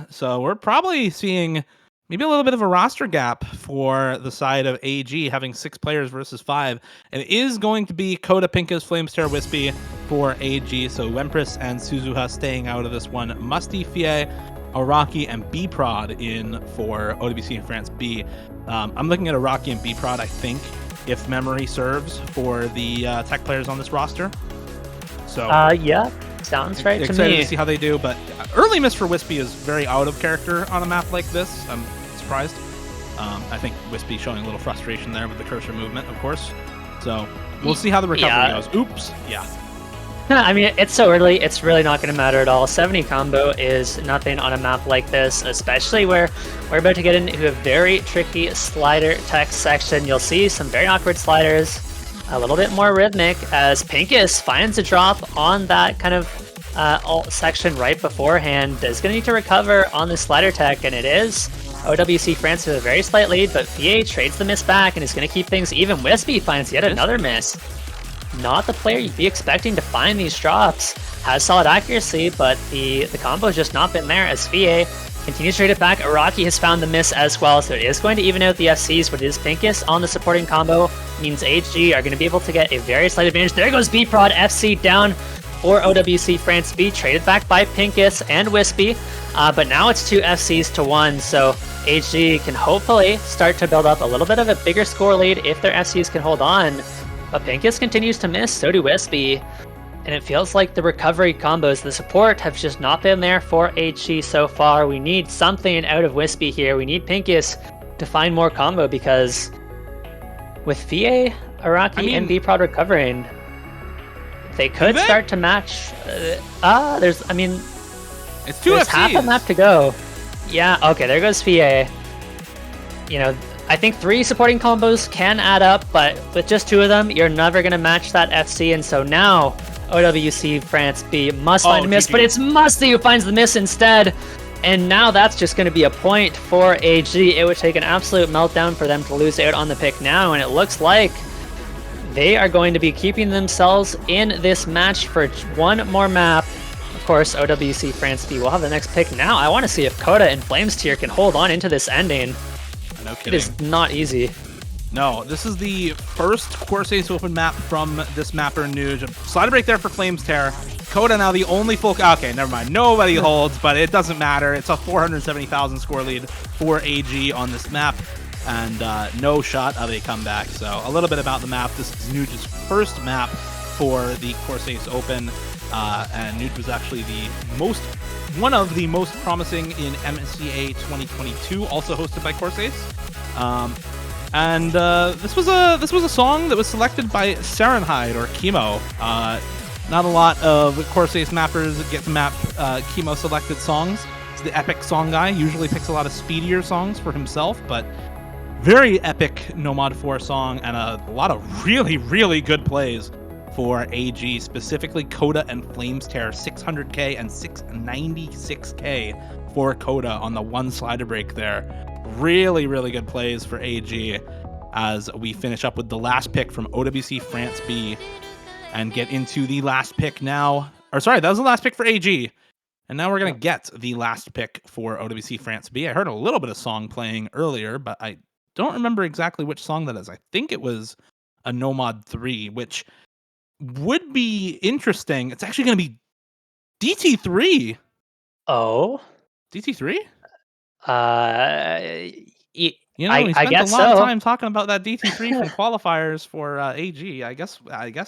So we're probably seeing maybe a little bit of a roster gap for the side of AG, having 6 players versus 5. And it is going to be Coda, Pincus, Flamester, Wispy for AG. So Wempress and Suzuha staying out of this one. Musty, Fie, Araki, and B-Prod in for OWC and France B. I'm looking at Araki and B-Prod, I think, if memory serves, for the tech players on this roster. So Yeah, sounds right to excited me. to see how they do, but early miss for Wispy is very out of character on a map like this. I'm surprised. I think Wispy showing a little frustration there with the cursor movement, of course. So we'll see how the recovery goes. Oops. Yeah. I mean, it's so early, it's really not going to matter at all. 70 combo is nothing on a map like this, especially where we're about to get into a very tricky slider tech section. You'll see some very awkward sliders, a little bit more rhythmic, as Pincus finds a drop on that kind of alt section right beforehand. Is going to need to recover on the slider tech, and it is OWC France with a very slight lead, but VA trades the miss back and is going to keep things even. Wispy finds yet another miss. Not the player you'd be expecting to find these drops. Has solid accuracy, but the combo's just not been there as VA continues to trade it back. Araki has found the miss as well, so it is going to even out the FCs, but it is Pincus on the supporting combo. Means HG are going to be able to get a very slight advantage. There goes B-Prod, FC down for OWC France B, traded back by Pincus and Wispy, but now it's 2 FCs to 1, so HG can hopefully start to build up a little bit of a bigger score lead if their FCs can hold on. But Pincus continues to miss, so do Wispy. And it feels like the recovery combos, the support, have just not been there for HG so far. We need something out of Wispy here. We need Pincus to find more combo, because with VA, Araki, and B-Prod recovering, they could start to match. It's 2 there's FCs. Half a map to go. Yeah, okay, there goes VA. You know, I think 3 supporting combos can add up, but with just 2 of them, you're never going to match that FC, and so now OWC France B must find a miss, but it's Musty who finds the miss instead, and now that's just going to be a point for AG. It would take an absolute meltdown for them to lose out on the pick now, and it looks like they are going to be keeping themselves in this match for one more map. Of course, OWC France B will have the next pick now. I want to see if Coda and Flamesteer can hold on into this ending. No kidding. It is not easy. No, this is the first Corsace Open map from this mapper Nuge. Slider break there for Flamesteer. Coda now the only full... Okay, never mind. Nobody holds, but it doesn't matter. It's a 470,000 score lead for AG on this map, and no shot of a comeback. So a little bit about the map. This is Nuge's first map for the Corsace Open, and Nuge was actually one of the most promising in MCA 2022, also hosted by Corsace. And this was a song that was selected by Sarenhide or Chemo. Not a lot of Corsace mappers get to map Chemo selected songs. He's the epic song guy. Usually picks a lot of speedier songs for himself, but very epic Nomad 4 song, and a lot of really, really good plays for AG, specifically Coda and Flamesteer, 600k and 696k for Coda on the one slider break there. Really, really good plays for AG as we finish up with the last pick from OWC France B and get into the last pick now. Or sorry, that was the last pick for AG. And now we're going to get the last pick for OWC France B. I heard a little bit of song playing earlier, but I don't remember exactly which song that is. I think it was a Nomad 3, which would be interesting. It's actually going to be DT3. Oh? DT3? Uh, You know, we I spent a guess lot of so. time talking about that DT3 from qualifiers for AG. I guess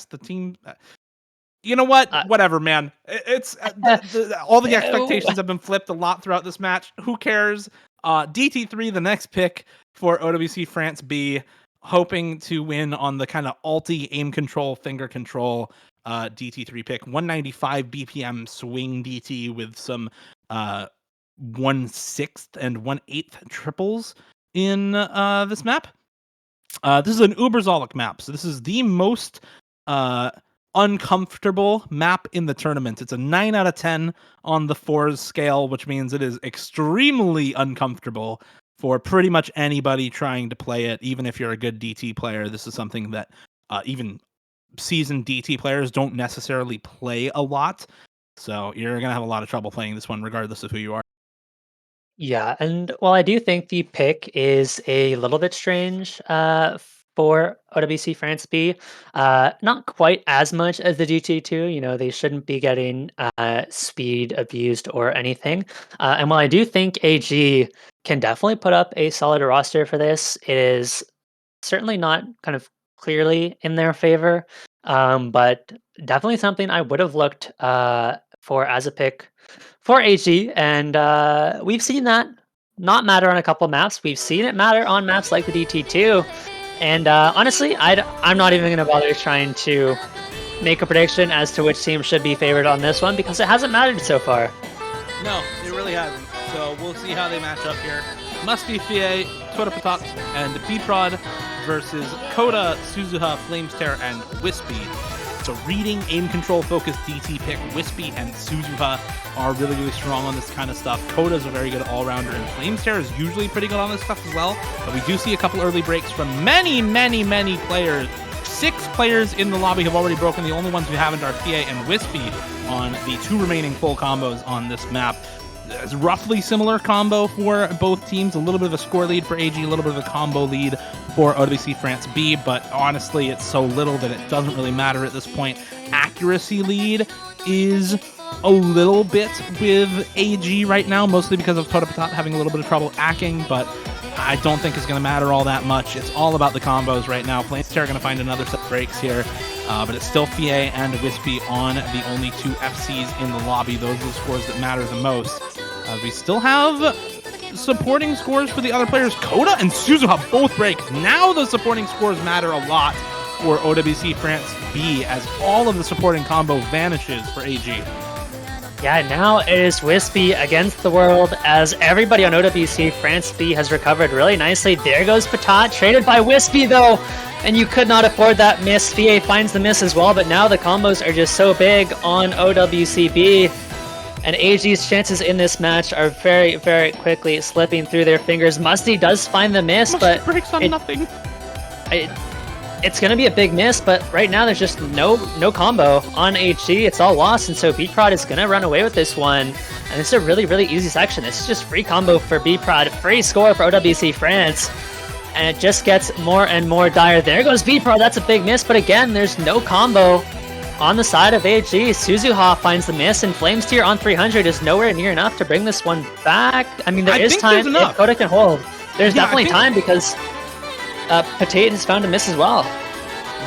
the team. You know what? Uh, Whatever, man. It's all the expectations have been flipped a lot throughout this match. Who cares? DT3, the next pick for OWC France B, hoping to win on the kind of alti aim control, finger control DT3 pick. 195 BPM swing DT with some 1/6 and 1/8 triples in this map. This is an Uberzolic map, so this is the most uncomfortable map in the tournament. It's a 9 out of 10 on the fours scale, which means it is extremely uncomfortable for pretty much anybody trying to play it. Even if you're a good DT player, this is something that even seasoned DT players don't necessarily play a lot. So you're going to have a lot of trouble playing this one, regardless of who you are. Yeah, and while I do think the pick is a little bit strange for OWC France B, not quite as much as the GT2. You know, they shouldn't be getting speed abused or anything. And while I do think AG can definitely put up a solid roster for this, it is certainly not kind of clearly in their favor, but definitely something I would have looked for as a pick for AG, and we've seen that not matter on a couple maps. We've seen it matter on maps like the DT2, and honestly, I'm not even going to bother trying to make a prediction as to which team should be favored on this one because it hasn't mattered so far. No, it really hasn't. So we'll see how they match up here. Must be FIA, Twitter Patat, and B-Prod versus Koda, Suzuha, Flamesterr, and Wispy. So reading, aim control focused DT pick. Wispy and Suzuha are really, really strong on this kind of stuff. Koda's a very good all-rounder, and Flamesterr is usually pretty good on this stuff as well. But we do see a couple early breaks from many, many, many players. 6 players in the lobby have already broken. The only ones who haven't are FIA and Wispy on the 2 remaining full combos on this map. It's roughly similar combo for both teams. A little bit of a score lead for AG, a little bit of a combo lead for OWC France B, but honestly, it's so little that it doesn't really matter at this point. Accuracy lead is a little bit with AG right now, mostly because of Totopatat having a little bit of trouble acking, but I don't think it's going to matter all that much. It's all about the combos right now. Flamesterr are going to find another set of breaks here, but it's still FIA and Wispy on the only 2 FCs in the lobby. Those are the scores that matter the most. We still have supporting scores for the other players. Koda and Suzuha both break. Now the supporting scores matter a lot for OWC France B as all of the supporting combo vanishes for AG. Yeah, now it is Wispy against the world as everybody on OWC France B has recovered really nicely. There goes Patat, traded by Wispy though, and you could not afford that miss. VA finds the miss as well, but now the combos are just so big on OWC B, and AG's chances in this match are very, very quickly slipping through their fingers. Musty does find the miss, but breaks on nothing. It's going to be a big miss, but right now there's just no combo on HG. It's all lost, and so B-Prod is going to run away with this one. And it's a really, really easy section. This is just free combo for B-Prod, free score for OWC France. And it just gets more and more dire. There goes B-Prod, that's a big miss, but again, there's no combo on the side of AG. Suzuha finds the miss, and Flamesterr on 300 is nowhere near enough to bring this one back. I mean, there is time if Koda can hold. There's definitely time because Patate has found a miss as well.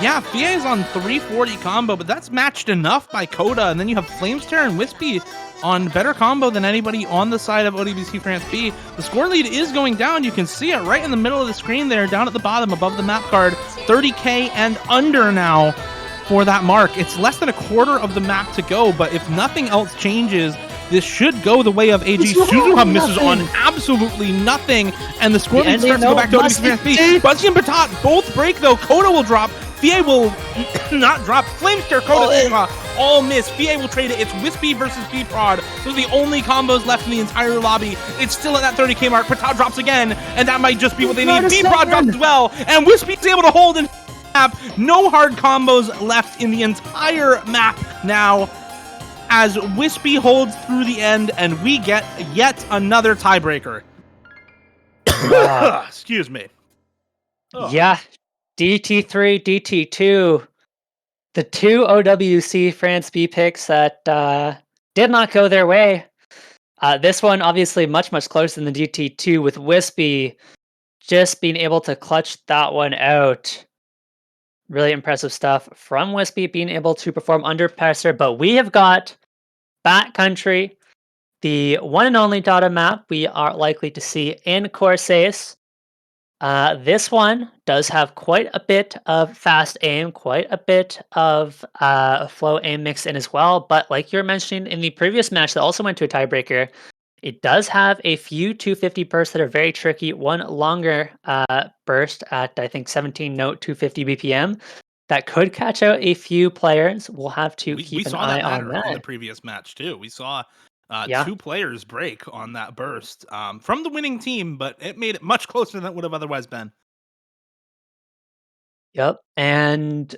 Yeah, FIA is on 340 combo, but that's matched enough by Koda, and then you have Flamesterr and Wispy on better combo than anybody on the side of OWC France B. The score lead is going down. You can see it right in the middle of the screen there, down at the bottom above the map card. 30k and under now for that mark. It's less than a quarter of the map to go, but if nothing else changes, this should go the way of AG. Suzuha misses on absolutely nothing, and the score lead starts to go back to OWC France B. Buzzy and Patat both break, though. Koda will drop. FIA will not drop. Flamesterr, Koda, Suzuha all miss. FIA will trade it. It's Wispy versus B-Prod. Those are the only combos left in the entire lobby. It's still at that 30k mark. Patat drops again, and that might just be what they need. B-Prod drops as well, and Wispy's able to hold and map. No hard combos left in the entire map now, as Wispy holds through the end, and we get yet another tiebreaker. Excuse me. Yeah, DT3, DT2, the 2 OWC France B picks that did not go their way. This one obviously much closer than the GT2 with Wispy just being able to clutch that one out. Really impressive stuff from Wispy being able to perform under pressure. But we have got Backcountry, the one and only data map we are likely to see in Corsace. This one does have quite a bit of fast aim, quite a bit of flow aim mixed in as well. But like you were mentioning in the previous match that also went to a tiebreaker, it does have a few 250 bursts that are very tricky. One longer burst at, I think, 17 note 250 BPM that could catch out a few players. We'll have to keep an eye on that. In the previous match too. We saw Yeah. 2 players break on that burst from the winning team, but it made it much closer than it would have otherwise been. Yep. And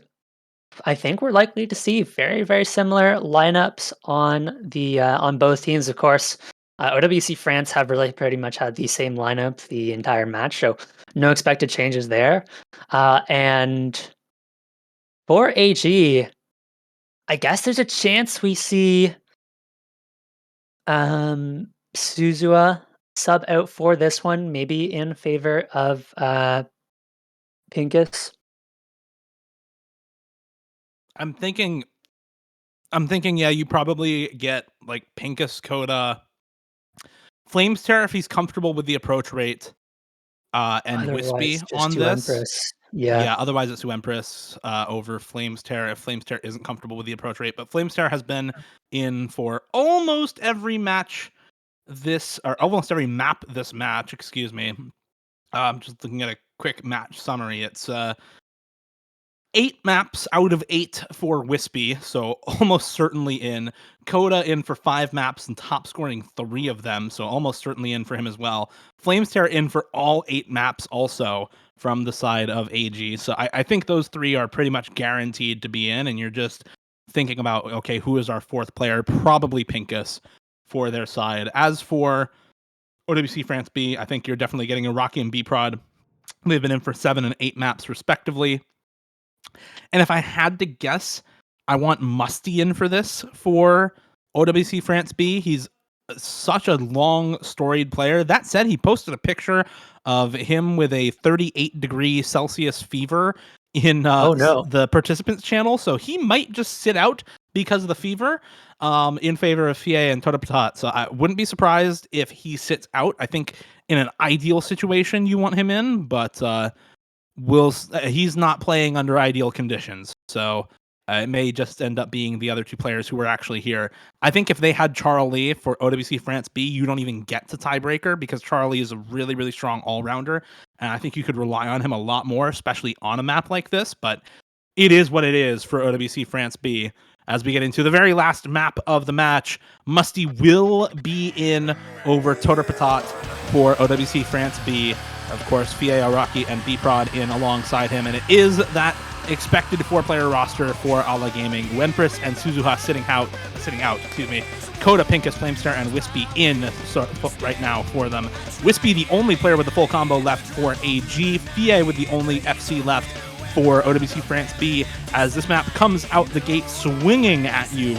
I think we're likely to see very similar lineups on both teams. Of course, OWC France have really pretty much had the same lineup the entire match, so no expected changes there. And for AG, I guess there's a chance we see Suzua sub out for this one, maybe in favor of Pincus. I'm thinking, yeah, you probably get like Pincus, Coda, Flames Terror if he's comfortable with the approach rate, and Wispy Otherwise, just on to this. Empress. Yeah. Yeah, otherwise it's to Empress over Flames Terror if Flames Terror isn't comfortable with the approach rate. But Flames Terror has been in for almost every match or almost every map this match, excuse me. I'm just looking at a quick match summary. It's 8 maps out of 8 for Wispy, so almost certainly in. Coda in for 5 maps and top scoring 3 of them, so almost certainly in for him as well. Flames Terror in for all 8 maps also from the side of AG. So I think those 3 are pretty much guaranteed to be in, and you're just thinking about, okay, who is our 4th player? Probably Pincus for their side. As for OWC France B, I think you're definitely getting a Rocky and B-Prod. They've been in for 7 and 8 maps respectively. And if I had to guess, I want Musty in for this for OWC France B. He's such a long storied player. That said, he posted a picture of him with a 38-degree Celsius fever in the participants channel. So he might just sit out because of the fever in favor of Fie and Tota Patat. So I wouldn't be surprised if he sits out. I think in an ideal situation, you want him in, but he's not playing under ideal conditions, so it may just end up being the other 2 players who were actually here. I think if they had Charlie for OWC France B, you don't even get to tiebreaker because Charlie is a really strong all-rounder, and I think you could rely on him a lot more, especially on a map like this, but it is what it is for OWC France B. As we get into the very last map of the match, Musty will be in over Tota Patat for OWC France B. Of course, Fie, Araki, and B-Prod in alongside him, and it is that expected 4-player roster for Ala Gaming. Wempress and Suzuha sitting out, Coda, Pincus, Flamestar, and Wispy in right now for them. Wispy, the only player with the full combo left for AG. Fie with the only FC left for OWC France B, as this map comes out the gate swinging at you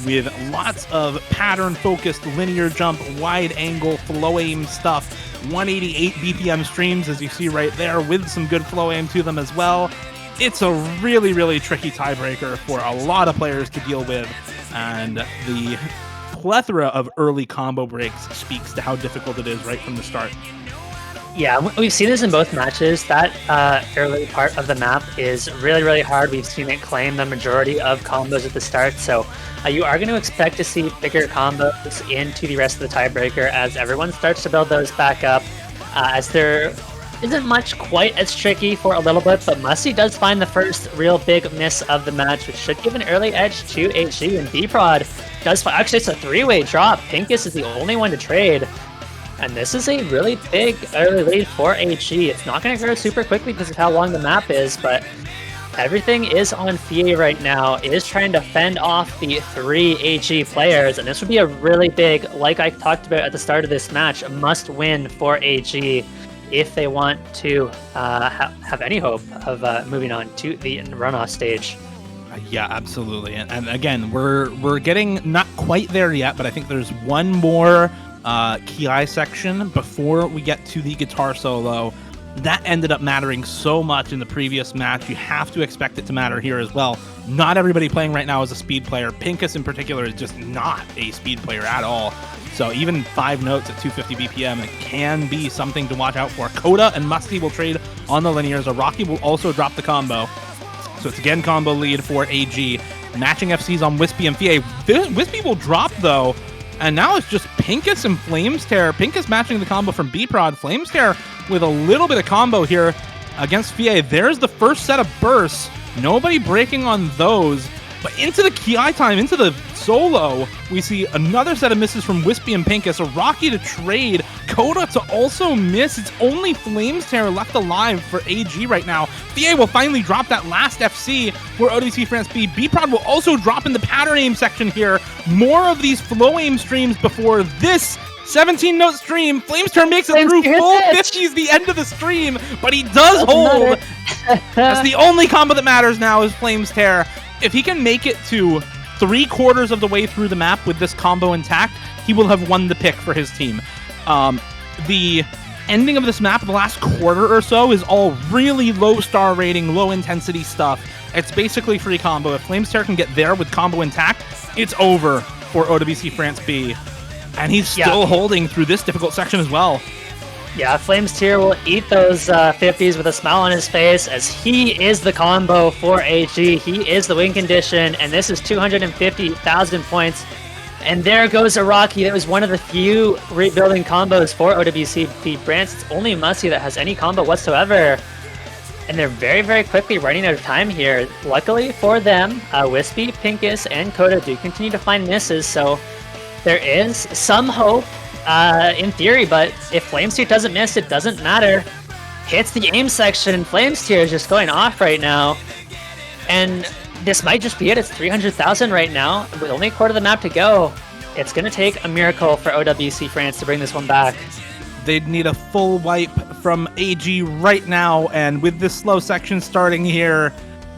with lots of pattern-focused linear jump, wide-angle, flow aim stuff. 188 BPM streams, as you see right there, with some good flow aim to them as well. It's a really tricky tiebreaker for a lot of players to deal with, and the plethora of early combo breaks speaks to how difficult it is right from the start. Yeah, we've seen this in both matches. That early part of the map is really hard. We've seen it claim the majority of combos at the start, so you are going to expect to see bigger combos into the rest of the tiebreaker as everyone starts to build those back up, as there isn't much quite as tricky for a little bit, but Musty does find the first real big miss of the match, which should give an early edge to HG, and B-Prod does find, actually it's a 3-way drop. Pincus is the only one to trade. And this is a really big early lead for HG. It's not going to grow super quickly because of how long the map is, but everything is on Fie right now. It is trying to fend off the 3 HG players, and this would be a really big, like I talked about at the start of this match, a must-win for HG if they want to have any hope of moving on to the runoff stage. Yeah, absolutely. And again, we're getting not quite there yet, but I think there's one more Ki section before we get to the guitar solo. That ended up mattering so much in the previous match. You have to expect it to matter here as well. Not everybody playing right now is a speed player. Pincus in particular is just not a speed player at all. So even 5 notes at 250 BPM, it can be something to watch out for. Coda and Musty will trade on the linears. Rocky will also drop the combo. So it's again combo lead for AG. Matching FCs on Wispy and Fie. Wispy will drop though. And now it's just Pincus and Flamestear. Pincus matching the combo from B-Prod. Flamestear with a little bit of combo here against Fie. There's the first set of bursts. Nobody breaking on those. But into the Ki time, into the solo, we see another set of misses from Wispy and Pincus. A Rocky to trade. Coda to also miss. It's only Flamestear left alive for AG right now. Fie will finally drop that last FC for OWC France B. B-Prod will also drop in the pattern aim section here. More of these flow aim streams before this 17-note stream. Flamestear makes it through full 50s, the end of the stream, but he does hold. That's the only combo that matters now is Flamestear. If he can make it to 3/4 of the way through the map with this combo intact, he will have won the pick for his team. The ending of this map, the last quarter or so, is all really low star rating, low intensity stuff. It's basically free combo. If Flamestear can get there with combo intact, it's over for OWC France B. And he's still holding through this difficult section as well. Yeah, Flamestear will eat those 50s with a smile on his face as he is the combo for AG. He is the win condition, and this is 250,000 points. And there goes a Rocky. That was one of the few rebuilding combos for OWC Brands. It's only Musty that has any combo whatsoever. And they're very, very quickly running out of time here. Luckily for them, Wispy, Pincus, and Coda do continue to find misses, so there is some hope in theory, but if Flamestear doesn't miss, it doesn't matter. Hits the aim section. Flamestear is just going off right now. And this might just be it. It's 300,000 right now. With only a quarter of the map to go, it's going to take a miracle for OWC France to bring this one back. They'd need a full wipe from AG right now, and with this slow section starting here,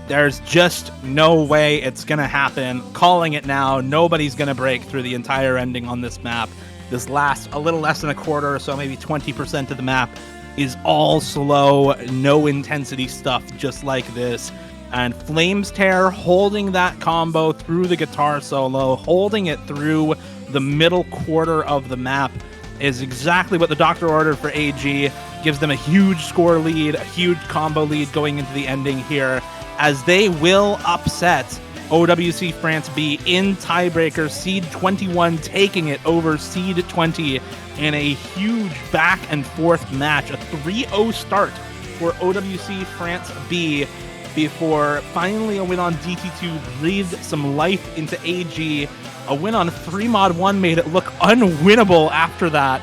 there's just no way it's going to happen. Calling it now, nobody's going to break through the entire ending on this map. This last a little less than a quarter or so, maybe 20% of the map is all slow, no intensity stuff just like this. And Flamestear holding that combo through the guitar solo, holding it through the middle quarter of the map is exactly what the doctor ordered for AG. Gives them a huge score lead, a huge combo lead going into the ending here, as they will upset OWC France B in tiebreaker, seed 21 taking it over seed 20 in a huge back and forth match. A 3-0 start for OWC France B before finally a win on DT2 breathed some life into AG. A win on 3mod1 made it look unwinnable after that,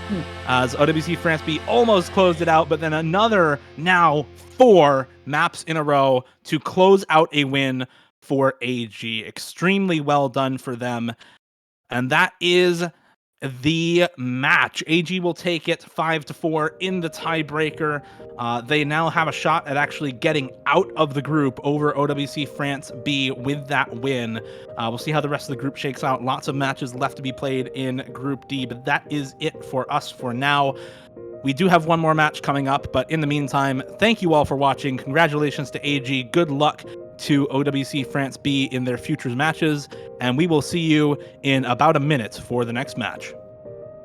as OWC France B almost closed it out, but then another now 4 maps in a row to close out a win for AG. Extremely well done for them. And that is the match. AG will take it 5-4 in the tiebreaker. They now have a shot at actually getting out of the group over OWC France B with that win. We'll see how the rest of the group shakes out. Lots of matches left to be played in Group D, but that is it for us for now. We do have one more match coming up, but in the meantime, thank you all for watching. Congratulations to AG. Good luck to OWC France B in their futures matches, and we will see you in about a minute for the next match.